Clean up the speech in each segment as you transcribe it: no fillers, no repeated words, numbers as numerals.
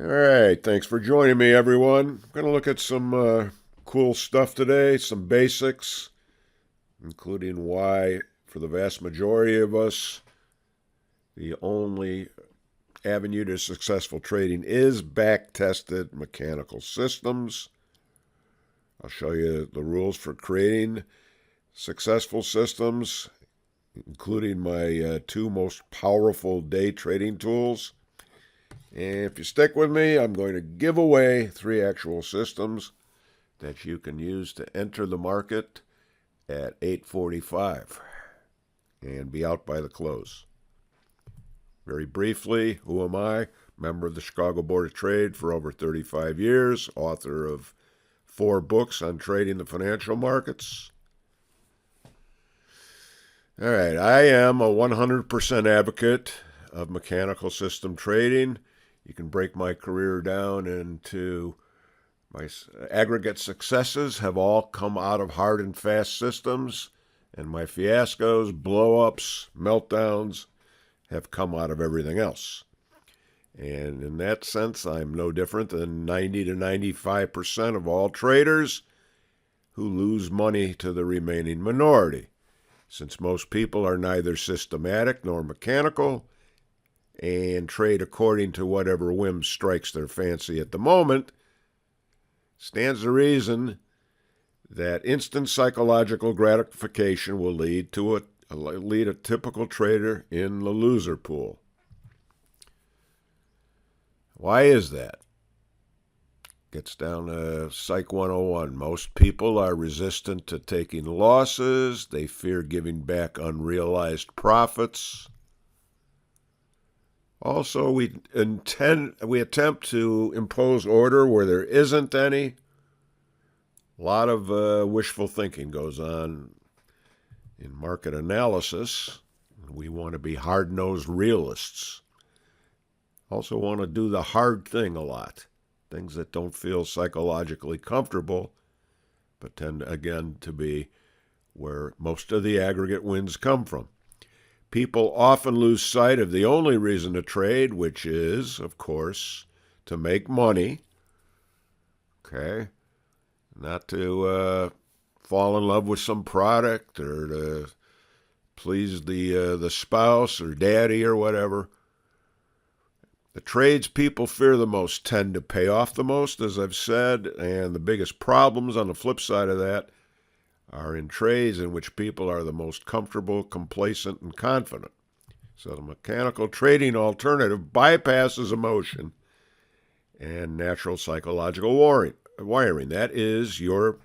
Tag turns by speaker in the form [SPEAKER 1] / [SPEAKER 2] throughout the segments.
[SPEAKER 1] All right, thanks for joining me, everyone. I'm going to look at some cool stuff today, some basics, including why, for the vast majority of us, the only avenue to successful trading is back-tested mechanical systems. I'll show you the rules for creating successful systems, including my two most powerful day trading tools. And if you stick with me, I'm going to give away three actual systems that you can use to enter the market at 8:45 and be out by the close. Very briefly, who am I? Member of the Chicago Board of Trade for over 35 years, author of 4 books on trading the financial markets. All right, I am a 100% advocate of mechanical system trading. You can break my career down into my aggregate successes have all come out of hard and fast systems, and my fiascos, blow-ups, meltdowns have come out of everything else. And in that sense, I'm no different than 90 to 95% of all traders who lose money to the remaining minority. Since most people are neither systematic nor mechanical and trade according to whatever whim strikes their fancy at the moment, stands to reason that instant psychological gratification will lead a typical trader in the loser pool. Why is that? Gets down to Psych 101. Most people are resistant to taking losses. They fear giving back unrealized profits. Also, we attempt to impose order where there isn't any. A lot of wishful thinking goes on in market analysis. We want to be hard-nosed realists. Also want to do the hard thing a lot. Things that don't feel psychologically comfortable, but tend, again, to be where most of the aggregate wins come from. People often lose sight of the only reason to trade, which is, of course, to make money. Okay? Not to fall in love with some product or to please the spouse or daddy or whatever. The trades people fear the most tend to pay off the most, as I've said, and the biggest problems on the flip side of that are in trades in which people are the most comfortable, complacent, and confident. So the mechanical trading alternative bypasses emotion and natural psychological wiring. That's your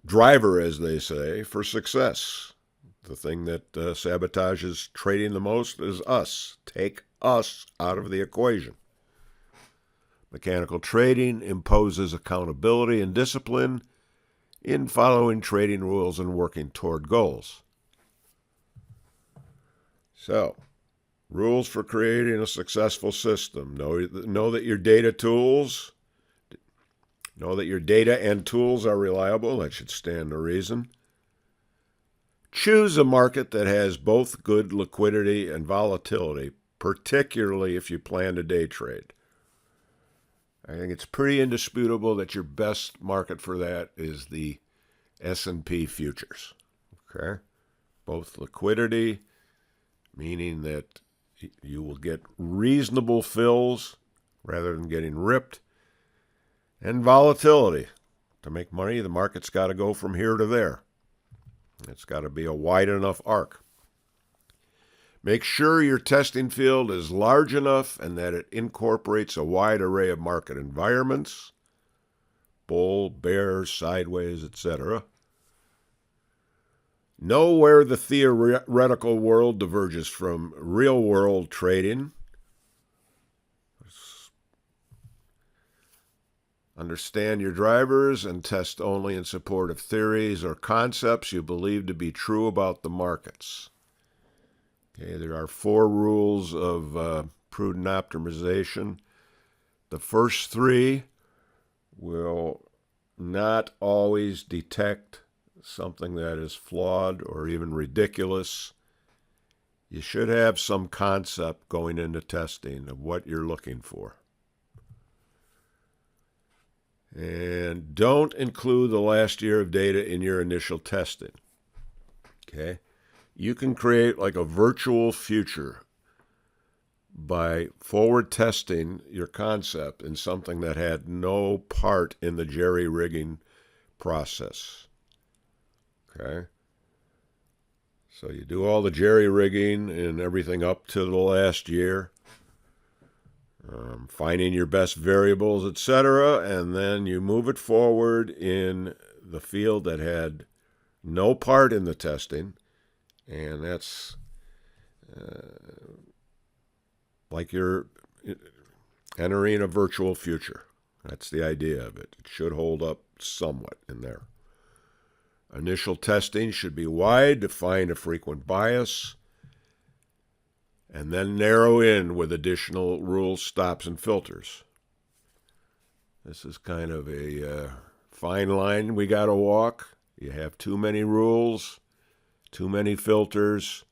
[SPEAKER 1] driver, as they say, for success. The thing that sabotages trading the most is us. Take us out of the equation. Mechanical trading imposes accountability and discipline in following trading rules and working toward goals. So, rules for creating a successful system. Know that your data and tools are reliable. That should stand to reason. Choose a market that has both good liquidity and volatility, particularly if you plan to day trade. I think it's pretty indisputable that your best market for that is the S&P futures. Okay? Both liquidity, meaning that you will get reasonable fills rather than getting ripped, and volatility. To make money, the market's got to go from here to there. It's got to be a wide enough arc. Make sure your testing field is large enough and that it incorporates a wide array of market environments, bull, bear, sideways, etc. Know where the theoretical world diverges from real-world trading. Understand your drivers and test only in support of theories or concepts you believe to be true about the markets. Okay, there are 4 rules of prudent optimization. The first 3 will not always detect something that is flawed or even ridiculous. You should have some concept going into testing of what you're looking for. And don't include the last year of data in your initial testing. Okay? You can create like a virtual future by forward testing your concept in something that had no part in the jerry-rigging process. Okay? So you do all the jerry-rigging and everything up to the last year, finding your best variables, etc., and then you move it forward in the field that had no part in the testing, and that's like you're entering a virtual future. That's the idea of it. It should hold up somewhat in there. Initial testing should be wide to find a frequent bias, and then narrow in with additional rules, stops, and filters. This is kind of a fine line we got to walk. You have too many rules, too many filters,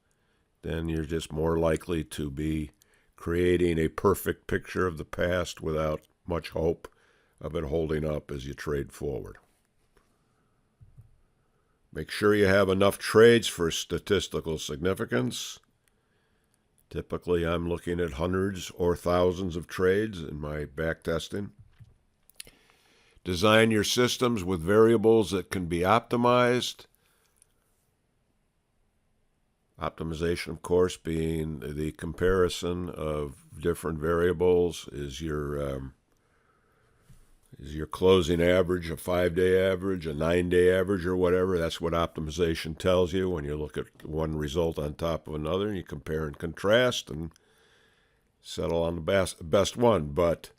[SPEAKER 1] then you're just more likely to be creating a perfect picture of the past without much hope of it holding up as you trade forward. Make sure you have enough trades for statistical significance. Typically, I'm looking at hundreds or thousands of trades in my backtesting. Design your systems with variables that can be optimized. Optimization, of course, being the comparison of different variables. Is your closing average a 5-day average, a 9-day average, or whatever? That's what optimization tells you when you look at one result on top of another, and you compare and contrast and settle on the best one. But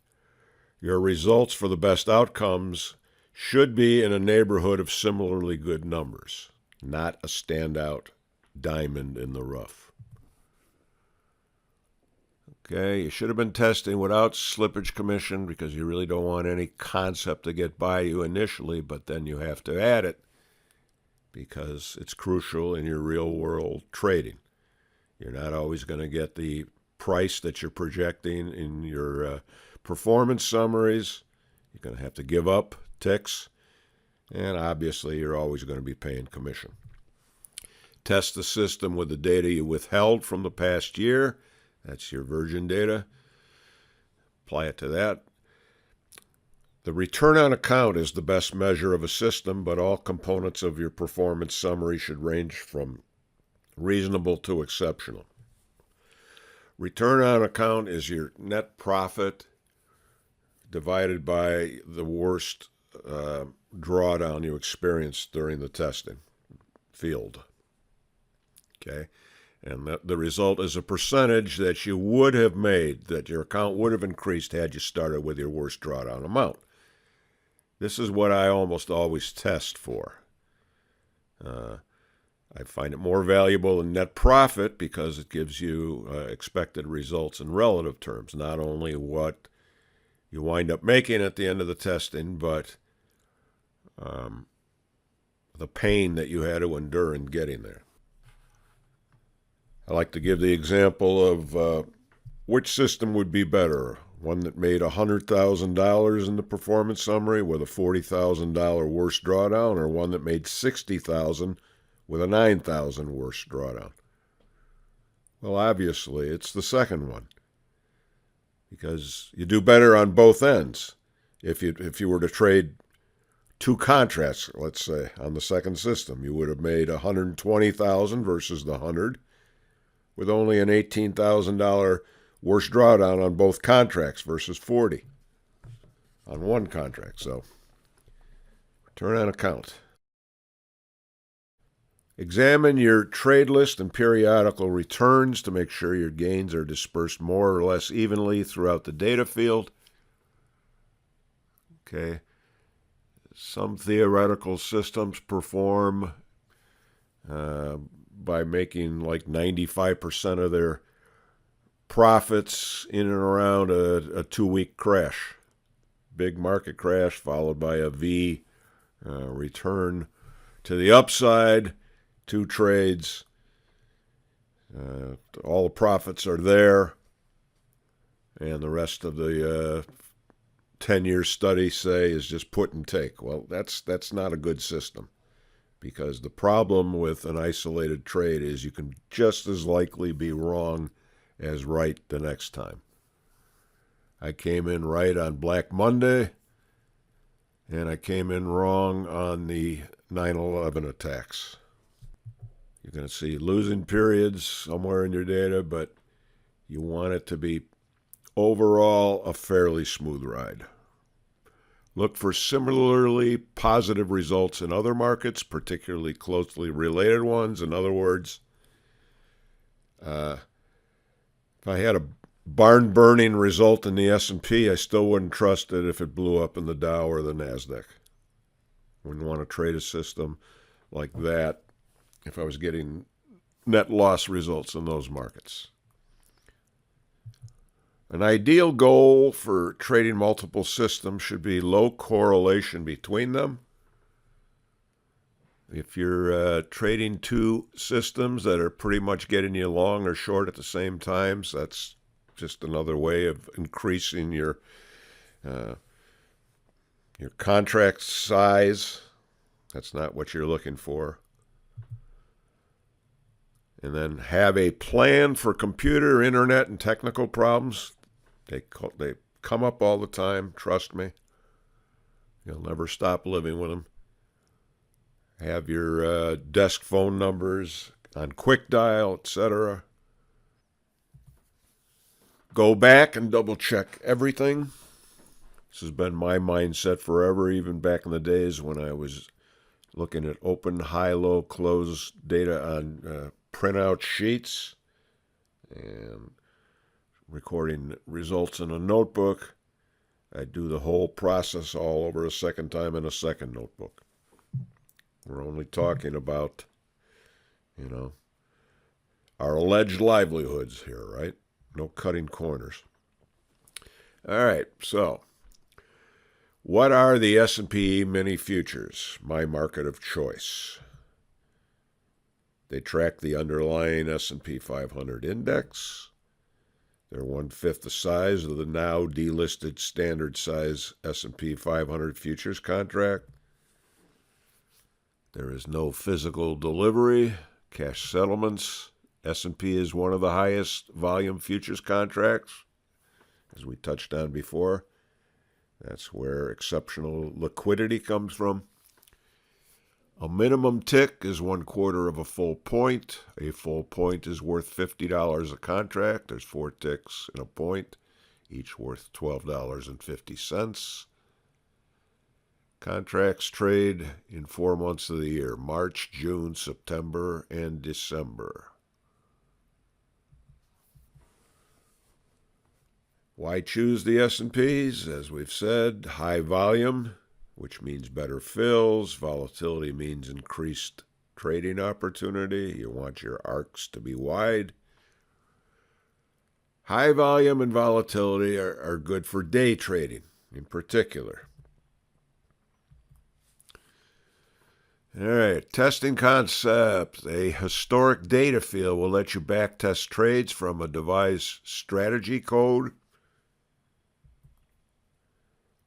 [SPEAKER 1] your results for the best outcomes should be in a neighborhood of similarly good numbers, not a standout diamond in the rough. Okay, you should have been testing without slippage commission because you really don't want any concept to get by you initially, but then you have to add it because it's crucial in your real-world trading. You're not always going to get the price that you're projecting in your performance summaries. You're going to have to give up ticks, and obviously you're always going to be paying commission. Test the system with the data you withheld from the past year. That's your virgin data. Apply it to that. The return on account is the best measure of a system, but all components of your performance summary should range from reasonable to exceptional. Return on account is your net profit divided by the worst drawdown you experienced during the testing field. Okay? And the result is a percentage that you would have made, that your account would have increased had you started with your worst drawdown amount. This is what I almost always test for. I find it more valuable than net profit because it gives you expected results in relative terms, not only what you wind up making at the end of the testing, but the pain that you had to endure in getting there. I like to give the example of which system would be better, one that made $100,000 in the performance summary with a $40,000 worst drawdown, or one that made $60,000 with a $9,000 worst drawdown. Well, obviously, it's the second one because you do better on both ends. If you were to trade two contracts, let's say, on the second system, you would have made $120,000 versus the 100, with only an $18,000 worst drawdown on both contracts versus 40 on one contract. So, return on account. Examine your trade list and periodical returns to make sure your gains are dispersed more or less evenly throughout the data field. Okay. Some theoretical systems perform by making like 95% of their profits in and around a 2-week crash. Big market crash followed by a V return to the upside, 2 trades, All the profits are there, and the rest of the 10-year study say is just put and take. Well, that's not a good system, because the problem with an isolated trade is you can just as likely be wrong as right the next time. I came in right on Black Monday, and I came in wrong on the 9/11 attacks. You're going to see losing periods somewhere in your data, but you want it to be overall a fairly smooth ride. Look for similarly positive results in other markets, particularly closely related ones. In other words, if I had a barn-burning result in the S&P, I still wouldn't trust it if it blew up in the Dow or the NASDAQ. Wouldn't want to trade a system like that if I was getting net loss results in those markets. An ideal goal for trading multiple systems should be low correlation between them. If you're trading two systems that are pretty much getting you long or short at the same time, so that's just another way of increasing your contract size. That's not what you're looking for. And then have a plan for computer, internet, and technical problems. They come up all the time, trust me. You'll never stop living with them. Have your desk phone numbers on quick dial, etc. Go back and double check everything. This has been my mindset forever, even back in the days when I was looking at open, high, low, close data on printout sheets and recording results in a notebook. I do the whole process all over a second time in a second notebook. We're only talking about, our alleged livelihoods here, right? No cutting corners. All right, so what are the S&P mini futures, my market of choice? They track the underlying S&P 500 index. They're 1/5 the size of the now delisted standard size S&P 500 futures contract. There is no physical delivery, cash settlements. S&P is one of the highest volume futures contracts, as we touched on before. That's where exceptional liquidity comes from. A minimum tick is 1/4 of a full point. A full point is worth $50 a contract. There's 4 ticks in a point, each worth $12.50. Contracts trade in 4 months of the year: March, June, September, and December. Why choose the S&Ps? As we've said, high volume, which means better fills. Volatility means increased trading opportunity. You want your arcs to be wide. High volume and volatility are good for day trading in particular. All right, testing concepts. A historic data field will let you backtest trades from a device strategy code.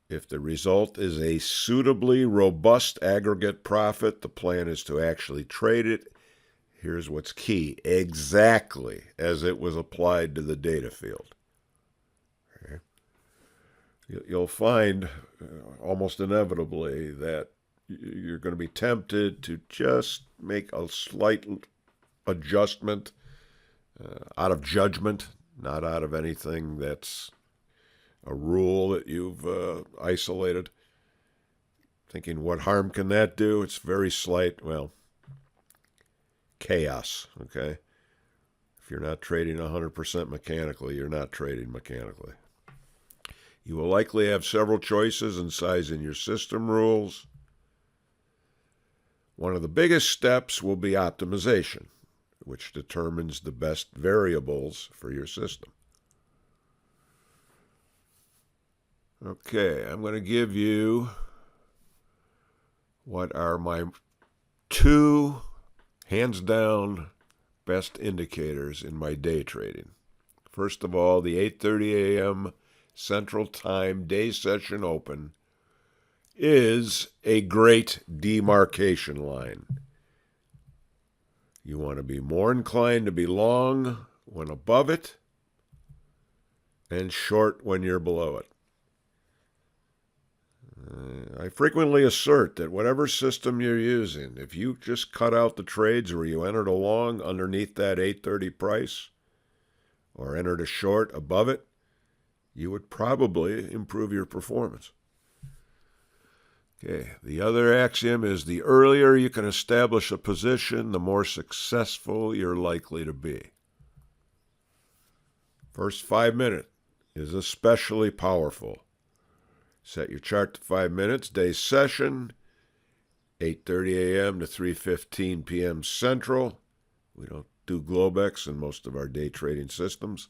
[SPEAKER 1] If the result is a suitably robust aggregate profit, the plan is to actually trade it. Here's what's key: exactly as it was applied to the data field. Okay. You'll find almost inevitably that you're going to be tempted to just make a slight adjustment out of judgment, not out of anything that's a rule that you've isolated, thinking, what harm can that do? It's very slight. Well, chaos, okay? If you're not trading 100% mechanically, you're not trading mechanically. You will likely have several choices in sizing your system rules. One of the biggest steps will be optimization, which determines the best variables for your system. Okay, I'm going to give you what are my 2 hands down best indicators in my day trading. First of all, the 8:30 a.m. Central Time day session open is a great demarcation line. You want to be more inclined to be long when above it and short when you're below it. I frequently assert that whatever system you're using, if you just cut out the trades where you entered a long underneath that 8:30 price or entered a short above it, you would probably improve your performance. Okay, the other axiom is the earlier you can establish a position, the more successful you're likely to be. First 5 minutes is especially powerful. Set your chart to 5 minutes, day session, 8:30 a.m. to 3:15 p.m. Central. We don't do Globex in most of our day trading systems.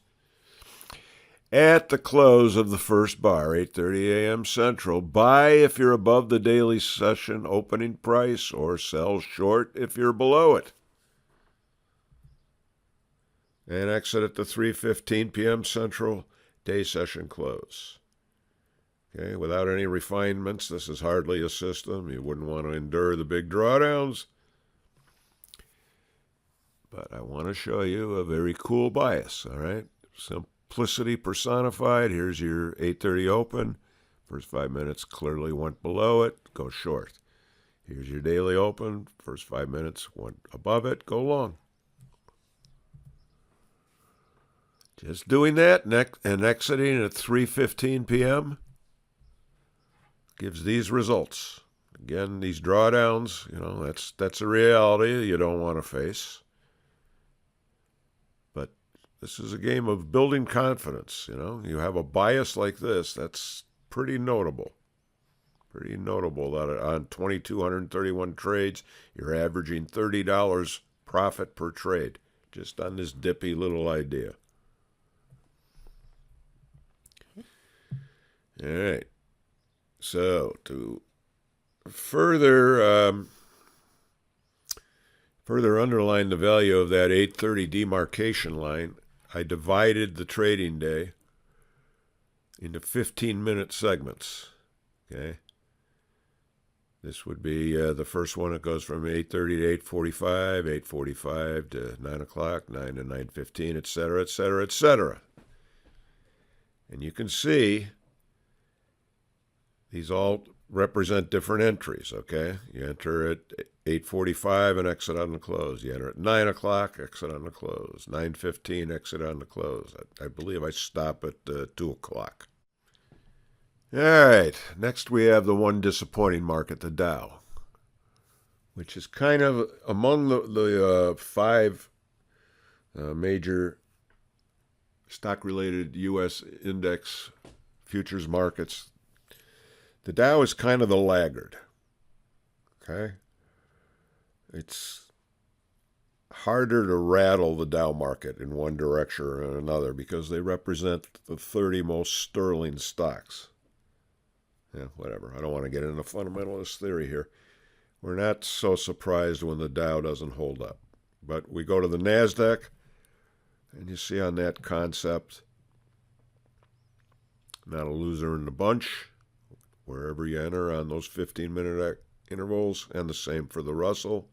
[SPEAKER 1] At the close of the first bar, 8:30 a.m. Central, buy if you're above the daily session opening price or sell short if you're below it. And exit at the 3:15 p.m. Central, day session close. Okay, without any refinements, this is hardly a system. You wouldn't want to endure the big drawdowns. But I want to show you a very cool bias, all right? Simplicity personified. Here's your 8:30 open. First 5 minutes clearly went below it. Go short. Here's your daily open. First 5 minutes went above it. Go long. Just doing that and exiting at 3:15 p.m. gives these results. Again, these drawdowns, that's a reality you don't want to face. But this is a game of building confidence. You have a bias like this, that's pretty notable. Pretty notable that on 2,231 trades, you're averaging $30 profit per trade just on this dippy little idea. All right. So to further underline the value of that 8:30 demarcation line, I divided the trading day into 15-minute segments. Okay, this would be the first one. It goes from 8:30 to 8:45, 8:45 to 9 o'clock, 9 to 9:15, etc., etc., etc. And you can see these all represent different entries, okay? You enter at 8:45 and exit on the close. You enter at 9 o'clock, exit on the close. 9:15, exit on the close. I believe I stop at 2 o'clock. All right, next we have the one disappointing market, the Dow, which is kind of among the five major stock-related U.S. index futures markets. The Dow is kind of the laggard, okay? It's harder to rattle the Dow market in one direction or another because they represent the 30 most sterling stocks. Yeah, whatever. I don't want to get into fundamentalist theory here. We're not so surprised when the Dow doesn't hold up. But we go to the NASDAQ, and you see on that concept, not a loser in the bunch. Wherever you enter on those 15-minute intervals, and the same for the Russell.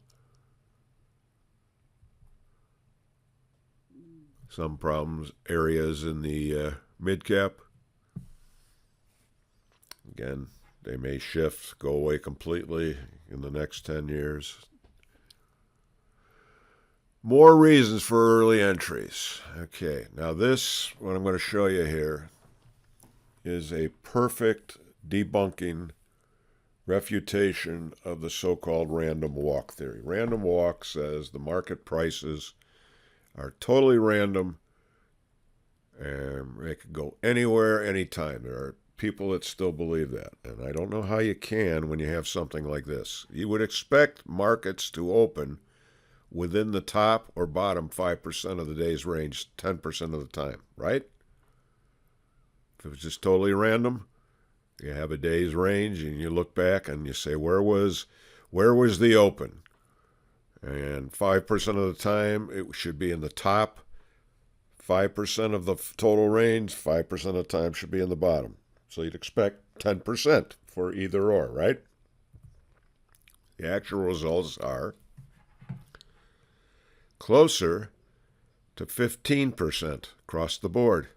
[SPEAKER 1] Some problems, areas in the mid-cap. Again, they may shift, go away completely in the next 10 years. More reasons for early entries. Okay, now this, what I'm going to show you here, is a perfect debunking refutation of the so-called random walk theory. Random walk says the market prices are totally random and they could go anywhere, anytime. There are people that still believe that, and I don't know how you can when you have something like this. You would expect markets to open within the top or bottom 5% of the day's range 10% of the time, right? If it was just totally random, you have a day's range and you look back and you say, where was the open? And 5% of the time, it should be in the top. 5% of the total range, 5% of the time should be in the bottom. So you'd expect 10% for either or, right? The actual results are closer to 15% across the board.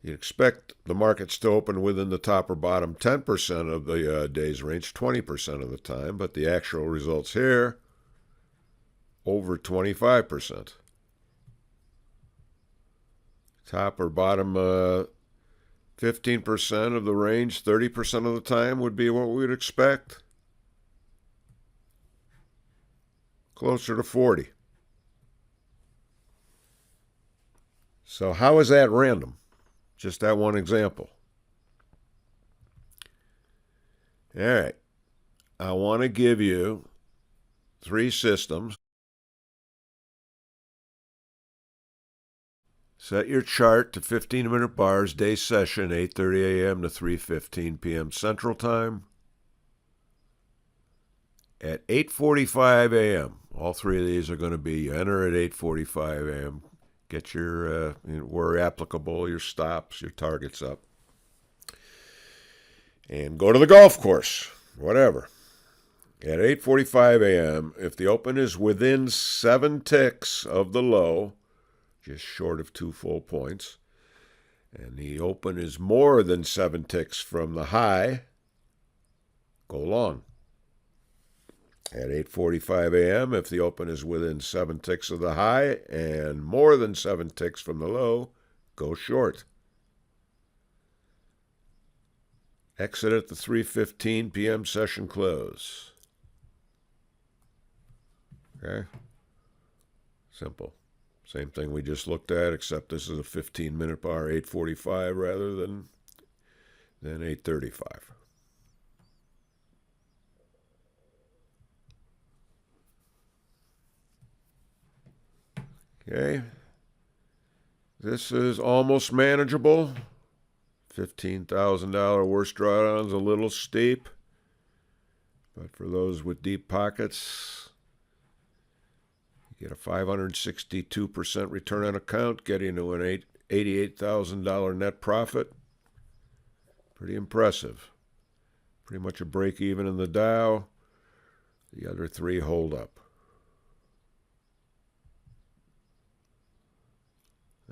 [SPEAKER 1] You'd expect the markets to open within the top or bottom 10% of the day's range 20% of the time, but the actual results here, over 25%. Top or bottom 15% of the range 30% of the time would be what we'd expect. Closer to 40. So how is that random? Just that one example. All right. I want to give you 3 systems. Set your chart to 15-minute bars, day session, 8:30 a.m. to 3:15 p.m. Central Time. At 8:45 a.m., all 3 of these are going to be, you enter at 8:45 a.m., get your, where applicable, your stops, your targets up. And go to the golf course, whatever. At 8:45 a.m., if the open is within 7 ticks of the low, just short of 2 full points, and the open is more than 7 ticks from the high, go long. At 8:45 a.m., if the open is within 7 ticks of the high and more than 7 ticks from the low, go short. Exit at the 3:15 p.m. session close. Okay? Simple. Same thing we just looked at, except this is a 15-minute bar, 8:45 rather than 8:35. Okay, this is almost manageable. $15,000 worst drawdown's a little steep, but for those with deep pockets, you get a 562% return on account, getting to an $88,000 net profit. Pretty impressive. Pretty much a break even in the Dow. The other 3 hold up.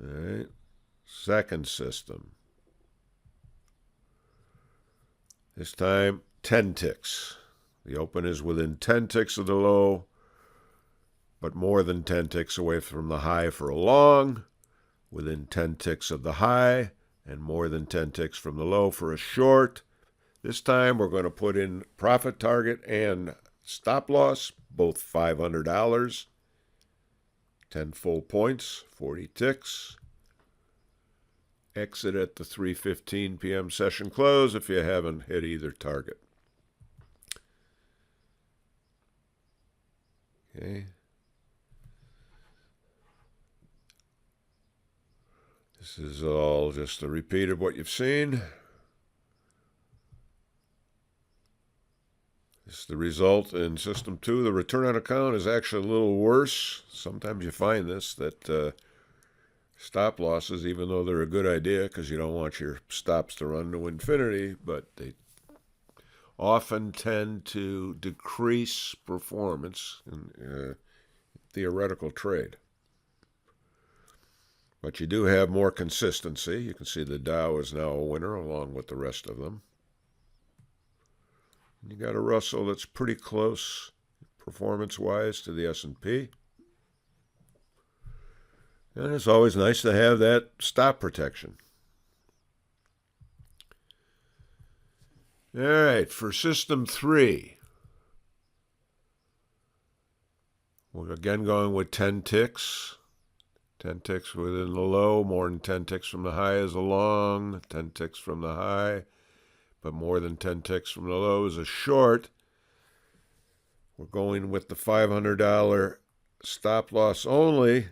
[SPEAKER 1] All right. Second system. This time, 10 ticks. The open is within 10 ticks of the low, but more than 10 ticks away from the high for a long, within 10 ticks of the high, and more than 10 ticks from the low for a short. This time, we're going to put in profit target and stop loss, both $500. 10 full points, 40 ticks. Exit at the 3:15 p.m. session close if you haven't hit either target. Okay. This is all just a repeat of what you've seen. This is the result in System 2. The return on account is actually a little worse. Sometimes you find this, that stop losses, even though they're a good idea because you don't want your stops to run to infinity, but they often tend to decrease performance in theoretical trade. But you do have more consistency. You can see the Dow is now a winner along with the rest of them. You got a Russell that's pretty close performance-wise to the S&P. And it's always nice to have that stop protection. All right, for System 3, we're again going with 10 ticks. 10 ticks within the low, more than 10 ticks from the high is a long, 10 ticks from the high, but more than 10 ticks from the low is a short. We're going with the $500 stop loss only,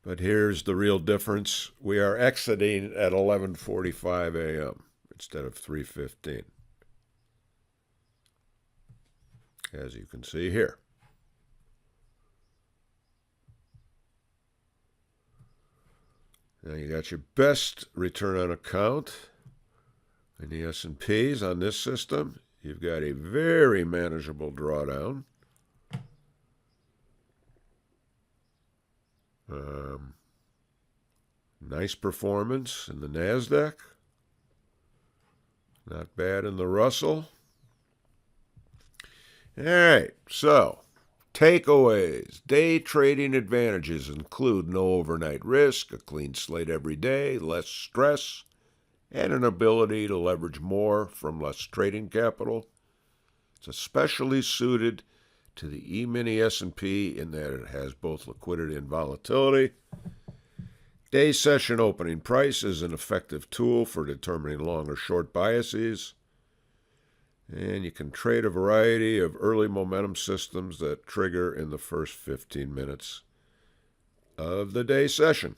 [SPEAKER 1] but here's the real difference. We are exiting at 11:45 a.m. instead of 3:15. as you can see here. Now you got your best return on account in the S&Ps on this system. You've got a very manageable drawdown. Nice performance in the NASDAQ. Not bad in the Russell. All right, so takeaways. Day trading advantages include no overnight risk, a clean slate every day, less stress, and an ability to leverage more from less trading capital. It's especially suited to the Emini S&P in that it has both liquidity and volatility. Day session opening price is an effective tool for determining long or short biases. And you can trade a variety of early momentum systems that trigger in the first 15 minutes of the day session.